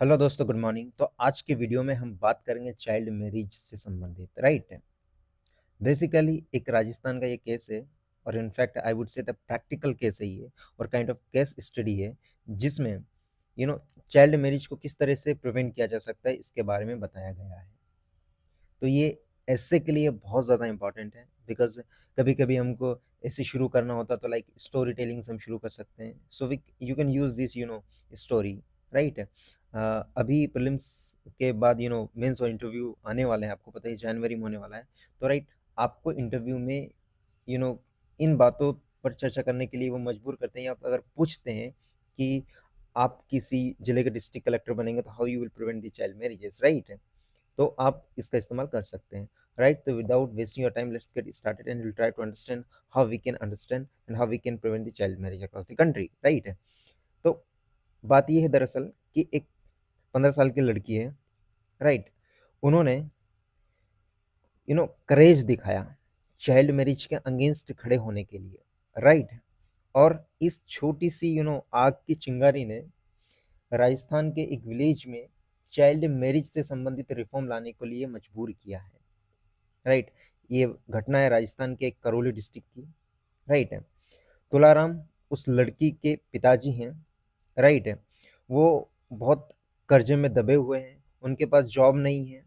Hello दोस्तों, good morning. तो आज के वीडियो में हम बात करेंगे चाइल्ड मैरिज से संबंधित, राइट। बेसिकली एक राजस्थान का ये केस है और in fact I would say the practical case है ये, और काइंड ऑफ केस स्टडी है जिसमें चाइल्ड मैरिज को किस तरह से प्रिवेंट किया जा सकता है इसके बारे में बताया गया है। तो ये ऐसे के लिए बहुत ज़्यादा इंपॉर्टेंट है बिकॉज कभी कभी हमको ऐसे शुरू करना होता तो लाइक स्टोरी टेलिंग से हम शुरू कर सकते हैं। So we you can use this story, right. अभी प्रीलिम्स के बाद मेंस और इंटरव्यू आने वाले हैं, आपको पता है जनवरी में होने वाला है। तो राइट, आपको इंटरव्यू में यू नो इन बातों पर चर्चा करने के लिए वो मजबूर करते हैं, या अगर पूछते हैं कि आप किसी जिले के डिस्ट्रिक्ट कलेक्टर बनेंगे तो how you will prevent the child marriages, right. तो आप इसका इस्तेमाल कर सकते हैं, राइट। तो without wasting your time let's get started and will try to understand how we can understand and how we can prevent the child marriage across the country, right. तो बात ये है दरअसल कि एक 15 साल की लड़की है, राइट। उन्होंने करेज दिखाया चाइल्ड मैरिज के अगेंस्ट खड़े होने के लिए, राइट। और इस छोटी सी आग की चिंगारी ने राजस्थान के एक विलेज में चाइल्ड मैरिज से संबंधित रिफॉर्म लाने के लिए मजबूर किया है, राइट। ये घटना है राजस्थान के करौली डिस्ट्रिक्ट की, राइट है। तुलाराम उस लड़की के पिताजी हैं, राइट है। वो बहुत कर्जे में दबे हुए हैं, उनके पास जॉब नहीं है,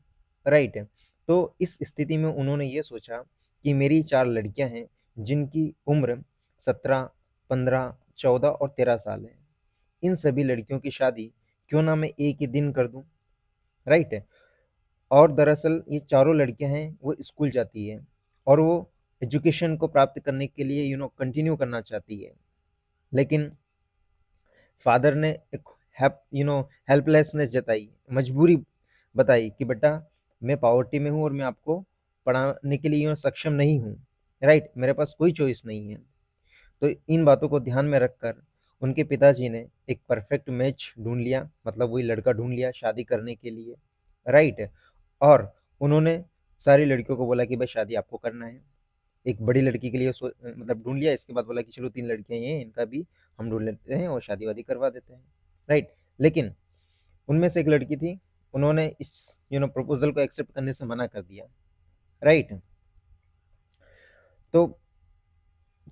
राइट है। तो इस स्थिति में उन्होंने ये सोचा कि मेरी 4 लड़कियां हैं जिनकी उम्र 17, 15, 14 और 13 साल है। इन सभी लड़कियों की शादी क्यों ना मैं एक ही दिन कर दूं, राइट है। और दरअसल ये चारों लड़कियां हैं वो स्कूल जाती है और वो एजुकेशन को प्राप्त करने के लिए कंटिन्यू करना चाहती है। लेकिन फादर ने एक हेल्पलेसनेस जताई, मजबूरी बताई कि बेटा मैं पावर्टी में हूँ और मैं आपको पढ़ाने के लिए सक्षम नहीं हूँ, राइट। मेरे पास कोई चॉइस नहीं है। तो इन बातों को ध्यान में रखकर उनके पिताजी ने एक परफेक्ट मैच ढूंढ लिया, मतलब वही लड़का ढूंढ लिया शादी करने के लिए, राइट। और उन्होंने सारी लड़कियों को बोला कि भाई शादी आपको करना है। एक बड़ी लड़की के लिए मतलब ढूंढ लिया, इसके बाद बोला कि चलो 3 लड़कियां ये हैं, इनका भी हम ढूंढ लेते हैं और शादी वादी करवा देते हैं, राइट। लेकिन उनमें से एक लड़की थी, उन्होंने इस प्रपोजल को एक्सेप्ट करने से मना कर दिया, राइट। तो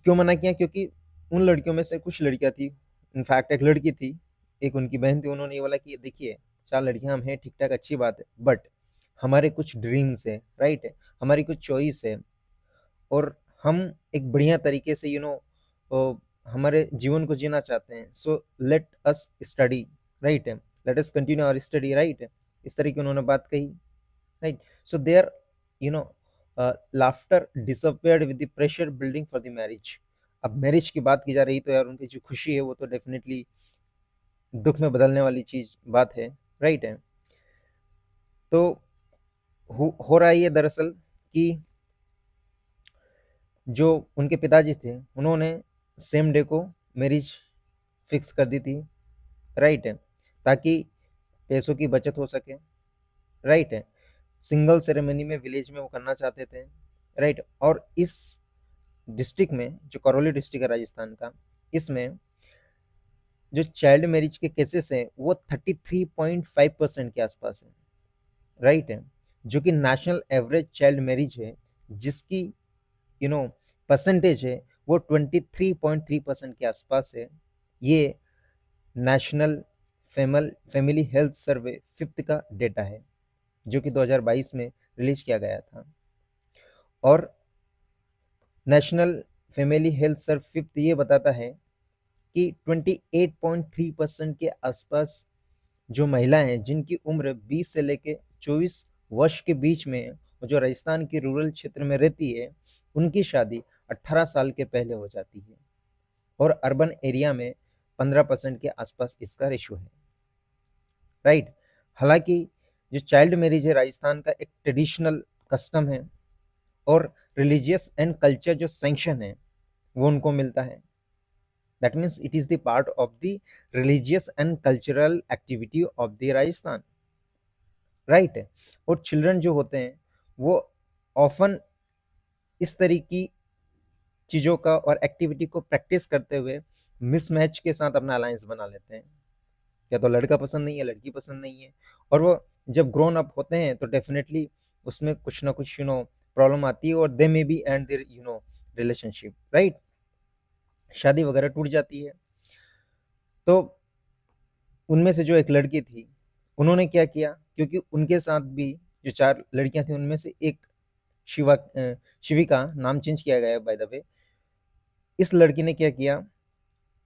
क्यों मना किया? क्योंकि उन लड़कियों में से कुछ लड़कियां थी, इनफैक्ट एक लड़की थी, एक उनकी बहन थी, उन्होंने ये बोला कि देखिए 4 लड़कियां हम हैं, ठीक ठाक अच्छी बात है, बट हमारे कुछ ड्रीम्स है, राइट है, हमारी कुछ चॉइस है, और हम एक बढ़िया तरीके से हमारे जीवन को जीना चाहते हैं। So let us study, right है, let us continue our study, right है। इस तरह की उन्होंने बात कही, right. So there you know laughter disappeared with the pressure building for the marriage. अब मैरिज की बात की जा रही तो यार उनकी जो खुशी है वो तो डेफिनेटली दुख में बदलने वाली चीज बात है, राइट है। तो हो रहा है ये दरअसल कि जो उनके पिताजी थे उन्होंने सेम डे को मैरिज फिक्स कर दी थी, राइट है, ताकि पैसों की बचत हो सके, राइट है। सिंगल सेरेमनी में विलेज में वो करना चाहते थे, राइट। और इस डिस्ट्रिक्ट में जो करौली डिस्ट्रिक्ट है राजस्थान का, इसमें जो चाइल्ड मैरिज के केसेस हैं वो 33.5% के आसपास है, राइट है। जो कि नेशनल एवरेज चाइल्ड मैरिज है जिसकी यू नो परसेंटेज है वो 23.3% के आसपास है। ये national family health survey fifth का डेटा है जो कि 2022 में रिलीज किया गया था। और national family health survey fifth ये बताता है कि 28.3% के आसपास जो महिलाएं हैं जिनकी उम्र 20 से लेके 24 वर्ष के बीच में है और जो राजस्थान के रूरल क्षेत्र में रहती है, उनकी शादी 18 साल के पहले हो जाती है। और अर्बन एरिया में 15% के आसपास इसका रेशो है, राइट। हालांकि जो चाइल्ड मैरिज है राजस्थान का एक ट्रेडिशनल कस्टम है और रिलीजियस एंड कल्चर जो सैंक्शन है वो उनको मिलता है। That means it is the part of the religious and cultural activity of the Rajasthan, right है। और चिल्ड्रन जो होते हैं वो ऑफन इस तरह की चीज़ों का और एक्टिविटी को प्रैक्टिस करते हुए मिसमैच के साथ अपना अलायंस बना लेते हैं, या तो लड़का पसंद नहीं है, लड़की पसंद नहीं है, और वो जब ग्रोन अप होते हैं तो डेफिनेटली उसमें कुछ ना कुछ प्रॉब्लम आती है, और they may be and their relationship, right, शादी वगैरह टूट जाती है। तो उनमें से जो एक लड़की थी, उन्होंने क्या किया, क्योंकि उनके साथ भी जो 4 लड़कियां थी उनमें से एक शिविका नाम चेंज किया गया है बाय द वे। इस लड़की ने क्या किया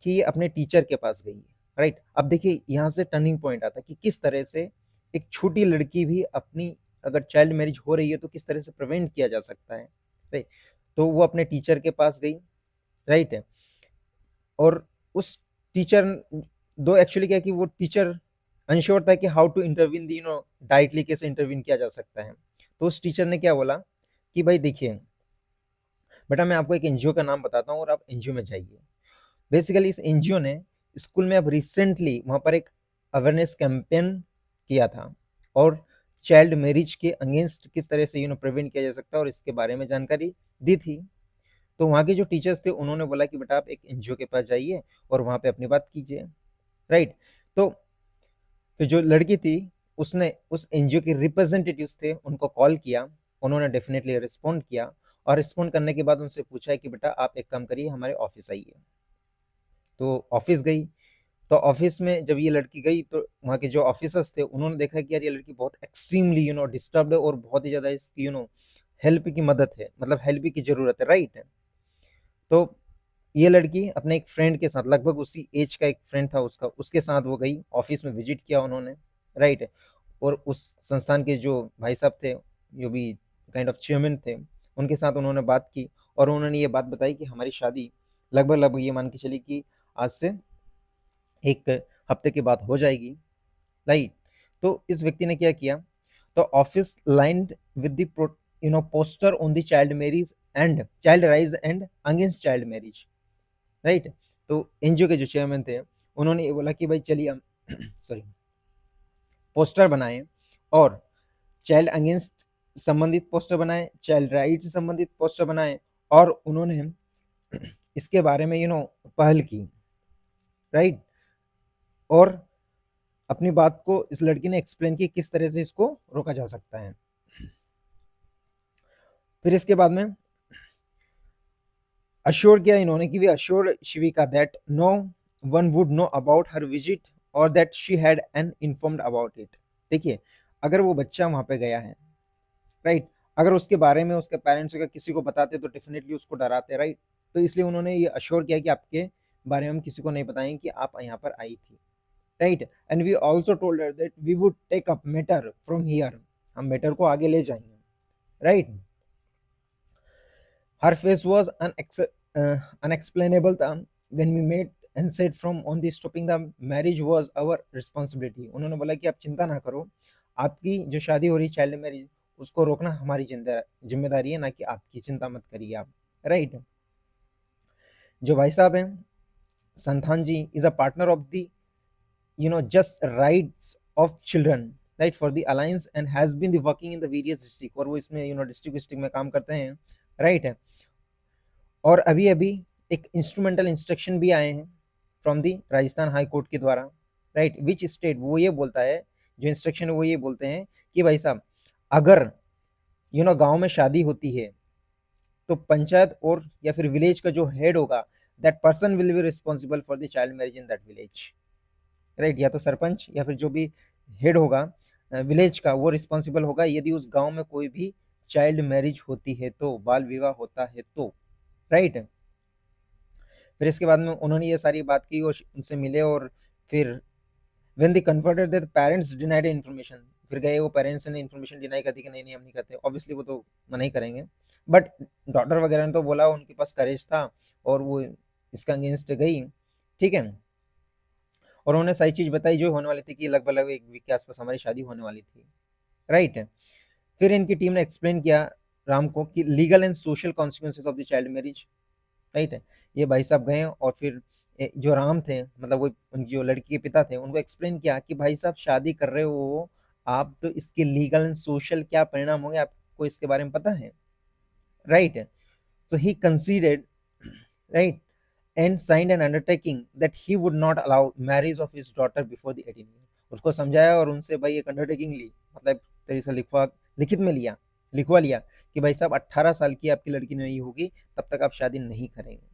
कि ये अपने टीचर के पास गई, राइट। अब देखिए यहाँ से टर्निंग पॉइंट आता है कि किस तरह से एक छोटी लड़की भी अपनी, अगर चाइल्ड मैरिज हो रही है तो किस तरह से प्रिवेंट किया जा सकता है, राइट। तो वो अपने टीचर के पास गई, राइट है, और उस टीचर, दो एक्चुअली क्या है कि वो टीचर अनश्योर था कि how to intervene the directly कैसे इंटरवीन किया जा सकता है। तो उस टीचर ने क्या बोला कि भाई देखिए बेटा, मैं आपको एक एनजीओ का नाम बताता हूँ और आप एनजीओ में जाइए। बेसिकली इस एनजीओ ने स्कूल में अब रिसेंटली वहां पर एक अवेयरनेस कैंपेन किया था, और चाइल्ड मैरिज के अगेंस्ट किस तरह से प्रिवेंट किया जा सकता है और इसके बारे में जानकारी दी थी। तो वहाँ के जो टीचर्स थे उन्होंने बोला कि बेटा आप एक एनजीओ के पास जाइए और वहाँ पे अपनी बात कीजिए, राइट। तो फिर जो लड़की थी उसने उस एनजीओ के रिप्रेजेंटेटिव्स थे उनको कॉल किया, उन्होंने डेफिनेटली रिस्पॉन्ड किया, और रिस्पॉन्ड करने के बाद उनसे पूछा है कि बेटा आप एक काम करिए, हमारे ऑफिस आइए। तो ऑफिस गई, तो ऑफिस में जब ये लड़की गई तो वहाँ के जो ऑफिसर्स थे उन्होंने देखा कि यार ये लड़की बहुत एक्सट्रीमली डिस्टर्ब्ड है और बहुत ही ज़्यादा इसकी हेल्प की मदद है, मतलब हेल्प की ज़रूरत है, राइट है। तो ये लड़की अपने एक फ्रेंड के साथ, लगभग उसी एज का एक फ्रेंड था उसका, उसके साथ वो गई, ऑफिस में विजिट किया उन्होंने, राइट है। और उस संस्थान के जो भाई साहब थे, जो भी काइंड ऑफ चेयरमैन थे, उनके साथ उन्होंने बात की, और उन्होंने ये बात बताई कि हमारी शादी लगभग लगभग ये मान के चली कि आज से एक हफ्ते के बाद हो जाएगी, राइट। तो इस व्यक्ति ने क्या किया, तो office lined with the poster on the child marriage and child rise and against child marriage, right. तो एनजीओ के जो चेयरमैन थे उन्होंने ये बोला कि भाई चलिए हम सॉरी पोस्टर बनाए, और चाइल्ड अगेंस्ट संबंधित पोस्टर बनाए, चाइल्ड राइट से संबंधित पोस्टर बनाए, और उन्होंने इसके बारे में पहल की, राइट। और अपनी बात को इस लड़की ने एक्सप्लेन की किस तरह से इसको रोका जा सकता है। फिर इसके बाद में अश्योर किया इन्होंने कि we assure Shivika that no one would know about her visit और that she had an informed about it. देखिए अगर वो बच्चा वहां पे गया है, राइट, अगर उसके बारे में उसके पेरेंट्स का किसी को बताते तो डेफिनेटली उसको डराते, राइट। तो इसलिए उन्होंने ये अश्योर किया कि आपके बारे में हम किसी को नहीं बताएंगे कि आप यहाँ पर आई थी, right. And we also told her that we would take up matter from here, हम मैटर को आगे ले जाएंगे, right. Her face was unexplainable when we met and said from on the stopping the marriage was our responsibility। उन्होंने बोला कि आप चिंता ना करो, आपकी जो शादी हो रही चाइल्ड मैरिज उसको रोकना हमारी जिम्मेदारी है, ना कि आपकी, चिंता मत करिए आप, राइट। जो भाई साहब हैं Santhan ji is a partner of the just rights of children, right, for the alliance and has been working in the various district, और वो इसमें डिस्ट्रिक्ट में काम करते हैं, राइट है। और अभी अभी एक इंस्ट्रूमेंटल इंस्ट्रक्शन भी आए हैं from the Rajasthan high court के द्वारा, राइट, विच स्टेट, वो ये बोलता है, जो इंस्ट्रक्शन है वो ये बोलते हैं कि भाई साहब अगर गांव में शादी होती है तो पंचायत और या फिर विलेज का जो हेड होगा, that person will be responsible for the child marriage in that village, right. या तो सरपंच या फिर जो भी हेड होगा विलेज का, वो रिस्पॉन्सिबल होगा यदि उस गांव में कोई भी चाइल्ड मैरिज होती है तो, बाल विवाह होता है तो, राइट। फिर इसके बाद में उन्होंने ये सारी बात की और उनसे मिले, और फिर when they comforted that parents denied information, फिर गए वो पेरेंट्स ने इन्फॉर्मेशन डिनाई कर दी कि नहीं नहीं हम नहीं करते, ऑब्वियसली वो तो मना ही करेंगे, बट डॉटर वगैरह ने तो बोला, उनके पास करेज था और वो इसका अगेंस्ट गई, ठीक है। और उन्होंने सारी चीज बताई जो होने वाली थी कि लगभग लगभग एक वीक के आसपास हमारी शादी होने वाली थी, राइट। फिर इनकी टीम ने एक्सप्लेन किया राम को कि legal and social consequences of the child marriage, right है। ये भाई साहब गए और फिर जो राम थे, मतलब वो उनकी जो लड़की के पिता थे, उनको एक्सप्लेन किया कि भाई साहब शादी कर रहे हो आप, तो इसके लीगल एंड सोशल क्या परिणाम होंगे आपको इसके बारे में पता है, राइट। तो he considered, right, and signed an undertaking that he would not allow marriage of his daughter before the 18 year. उसको समझाया और उनसे भाई एक अंडरटेकिंग ली, मतलब तेरी से लिखित में लिखवा लिया कि भाई साहब 18 साल की आपकी लड़की नहीं होगी तब तक आप शादी नहीं करेंगे।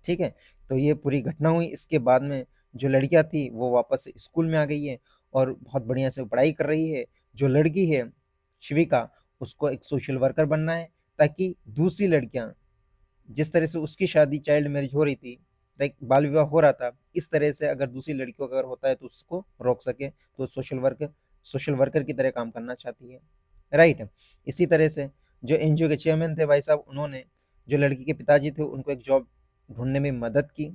ठीक है, तो ये पूरी घटना हुई। इसके बाद में जो लड़कियां थी वो वापस से स्कूल में आ गई है और बहुत बढ़िया से पढ़ाई कर रही है। जो लड़की है शिविका, उसको एक सोशल वर्कर बनना है ताकि दूसरी लड़कियां, जिस तरह से उसकी शादी चाइल्ड मैरिज हो रही थी, लाइक बाल विवाह हो रहा था, इस तरह से अगर दूसरी लड़कियों का अगर होता है तो उसको रोक सके। तो सोशल वर्कर की तरह काम करना चाहती है, राइट। इसी तरह से जो एनजीओ के चेयरमैन थे भाई साहब, उन्होंने जो लड़की के पिताजी थे उनको एक जॉब ढूंढने में मदद की,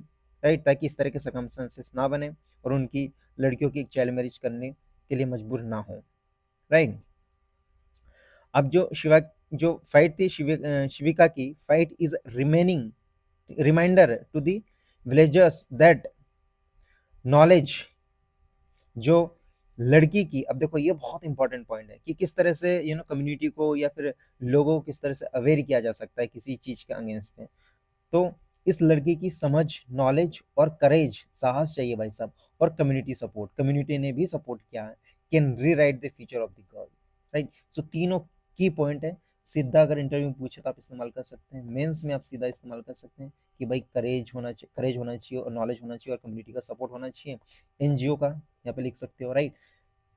राइट, ताकि इस तरह के सर्कमस्टेंसेस ना बने और उनकी लड़कियों की चाइल्ड मैरिज करने के लिए मजबूर ना हो, राइट। अब जो फाइट थी शिविका की fight is remaining reminder to the villagers that knowledge जो लड़की की, अब देखो ये बहुत इंपॉर्टेंट पॉइंट है कि किस तरह से कम्युनिटी को या फिर लोगों को किस तरह से अवेयर किया जा सकता है किसी चीज के अगेंस्ट में। तो इस लड़की की समझ, नॉलेज और करेज, साहस चाहिए भाई साहब, और कम्युनिटी सपोर्ट, कम्युनिटी ने भी सपोर्ट किया है, can rewrite the future of the girl, right. So तीनों की पॉइंट है। सीधा अगर इंटरव्यू में पूछे तो आप इस्तेमाल कर सकते हैं, मेंस में आप सीधा इस्तेमाल कर सकते हैं कि भाई करेज होना चाहिए और नॉलेज होना चाहिए और कम्युनिटी का सपोर्ट होना चाहिए। एनजीओ का यहाँ पे लिख सकते हो, राइट।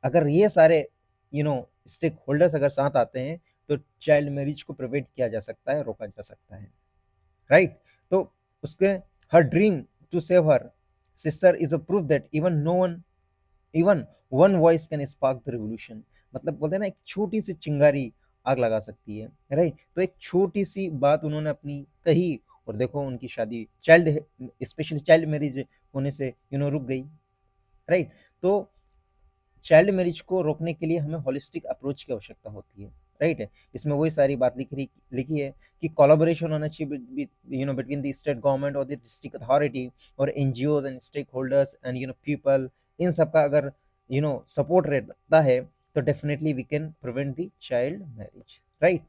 अगर ये सारे स्टेक होल्डर्स अगर साथ आते हैं तो चाइल्ड मैरिज को प्रिवेंट किया जा सकता है, रोका जा सकता है, राइट। तो उसके हर dream to save her sister is a proof that even one voice can spark the revolution. मतलब बोलते हैं ना, एक छोटी सी चिंगारी आग लगा सकती है, राइट। तो एक छोटी सी बात उन्होंने अपनी कही और देखो उनकी शादी स्पेशली चाइल्ड मैरिज होने से रुक गई, राइट। तो चाइल्ड मैरिज को रोकने के लिए हमें होलिस्टिक अप्रोच की आवश्यकता होती है, राइट। इसमें वही सारी बात लिखी है कि कोलैबोरेशन होना चाहिए बिटवीन द स्टेट गवर्नमेंट और द डिस्ट्रिक्ट अथॉरिटी और NGOs and stakeholders and people. इन सब का अगर सपोर्ट रहता है तो definitely we can prevent the child marriage, right.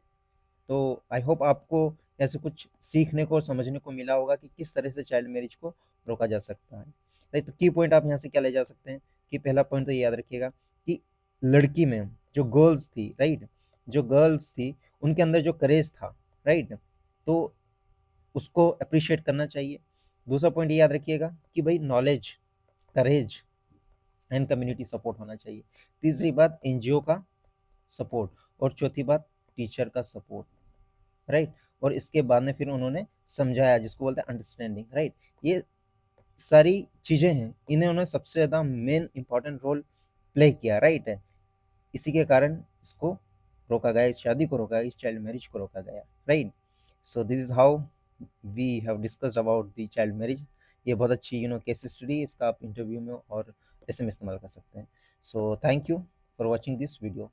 तो आई होप आपको ऐसे कुछ सीखने को और समझने को मिला होगा कि किस तरह से चाइल्ड मैरिज को रोका जा सकता है, राइट। तो की पॉइंट आप यहाँ से क्या ले जा सकते हैं कि पहला पॉइंट तो ये याद रखिएगा कि लड़की में जो गर्ल्स थी, राइट, जो गर्ल्स थी उनके अंदर जो करेज था, राइट, तो उसको अप्रिशिएट करना चाहिए। दूसरा पॉइंट ये याद रखिएगा कि भाई knowledge, courage and community support होना चाहिए। तीसरी बात एनजीओ का सपोर्ट और चौथी बात टीचर का सपोर्ट, राइट। और इसके बाद में फिर उन्होंने समझाया जिसको बोलते हैं अंडरस्टैंडिंग, राइट। ये सारी चीजें हैं, इन्होंने सबसे ज्यादा मेन इंपॉर्टेंट रोल प्ले किया, राइट है। इसी के कारण इसको रोका गया, इस शादी को रोका गया, इस चाइल्ड मैरिज को रोका गया, right. So this is how we have discussed about the child marriage. ये बहुत अच्छी केस स्टडी, इसका आप इंटरव्यू में और ऐसे में इस्तेमाल कर सकते हैं। So thank you for watching this video.